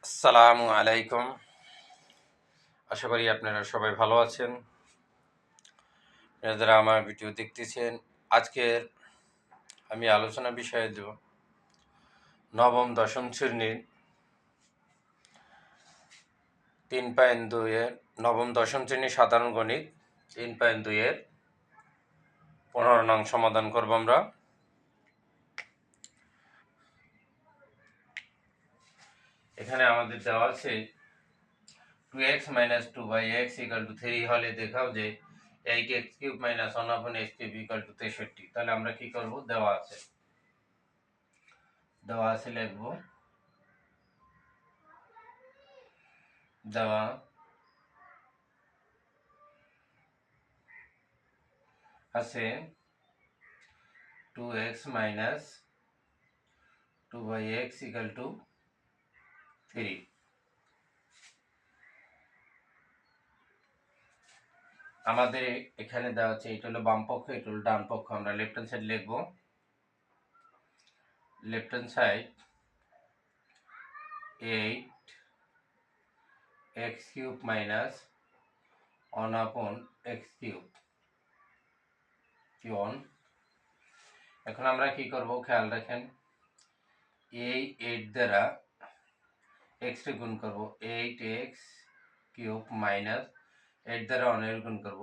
আসসালামু আলাইকুম। আশা করি আপনারা সবাই ভালো আছেন। যারা আমার ভিডিও দেখতেছেন, আজকের আমি আলোচনা বিষয়ে দেব নবম দশম শ্রেণীর 3.2 এর নবম দশম শ্রেণীর সাধারণ গণিত 3.2 এর 15 নং সমাধান করব আমরা। এখানে আমাদের দেওয়া আছে 2x - 2y(x) = 3 হলে দেখাও যে 8x³ - 1/x³ = 63। তাহলে আমরা কি করব? দেওয়া আছে লিখব দেওয়া আছে 2x - 2y(x) = 3। আমাদের এখানে দেওয়া আছে এটা হলো বাম পক্ষ, এটা হলো ডান পক্ষ। আমরা লেফট হ্যান্ড সাইড লিখব। Left hand side 8x³ - 1/x³। এখন আমরা কি করব? খেয়াল রাখেন, এই 8 দ্বারা x কে গুণ করব, 8x³ - 8 দ্বারা 1 এর গুণ করব,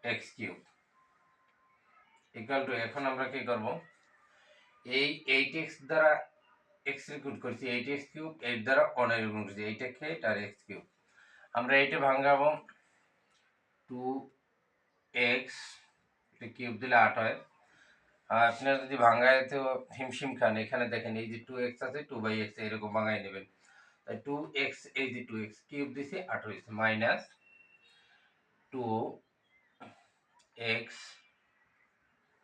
8x³ = এখন আমরা কি করব? এই 8x দ্বারা x এর গুণ করছি, 8x³ 8 দ্বারা 1 এর গুণ করছি, 8 আর x³ আমরা এইটা ভাঙাবো। 2x কিউব দিলে 8 হয়। আর আপনারা যদি ভাঙায় তো হিমশিম খান, এখানে দেখেন এই যে 2x আছে, 2/x এরকম ভাঙায় নেবেন। তাই 2x, এই যে 2x কিউব দিছি 8 হয়েছে, minus 2x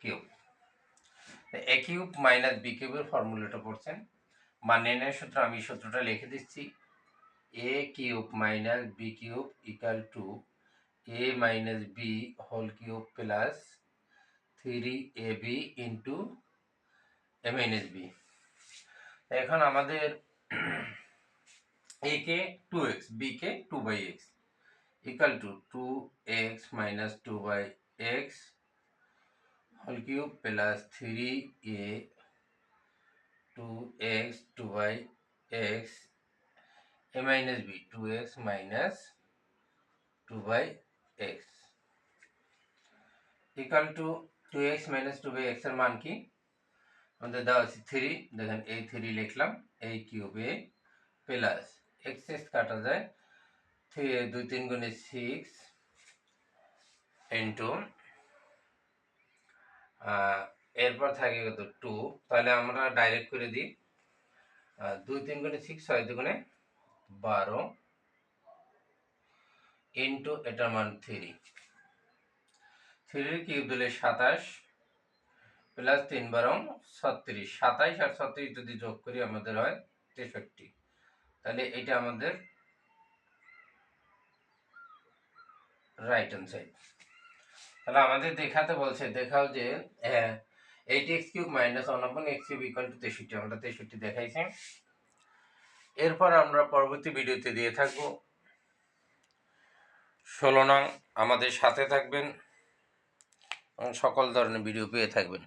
cube. a cube minus b কিউবের ফর্মুলাটা পড়ছেন, মানে নির্ণয়ের সূত্র আমি সূত্রটা লিখে দিচ্ছি। a cube minus b cube = a minus b whole cube plus 3ab into a minus b। এখন আমাদের a কে 2x, b কে 2/x = 2x - 2/x whole cube plus 3a 2x 2/x a minus b 2x minus 2/x equal to 2x minus 2/x এর মান কি? আমাদের দেওয়া আছে 3, দেখেন এই 3 লিখলাম, a কিউবে প্লাস x কাটা যায়, 2 3 গুণে 6 ইন্টু এরপর থাকে কত 2। তাহলে আমরা ডাইরেক্ট করে দিই, 2 3 গুণে 6 6 দুগুণে 12 ইন্টু এটার মান 3 কিউব দিলে 27 প্লাস 3 12 36, 27 আর 36 যদি যোগ করি আমাদের হয় 63। তাহলে এটা আমাদের রাইট হ্যান্ড সাইড। তাহলে আমাদের দেখাতে বলছে, দেখাও যে 8x³ - 1/x³ = 63। আমরা 63 দেখাইছি। এরপর আমরা পরবর্তী ভিডিওতে দিয়ে থাকবো 16 নং। আমাদের সাথে থাকবেন এবং সকল ধরনের ভিডিও পেয়ে থাকবেন।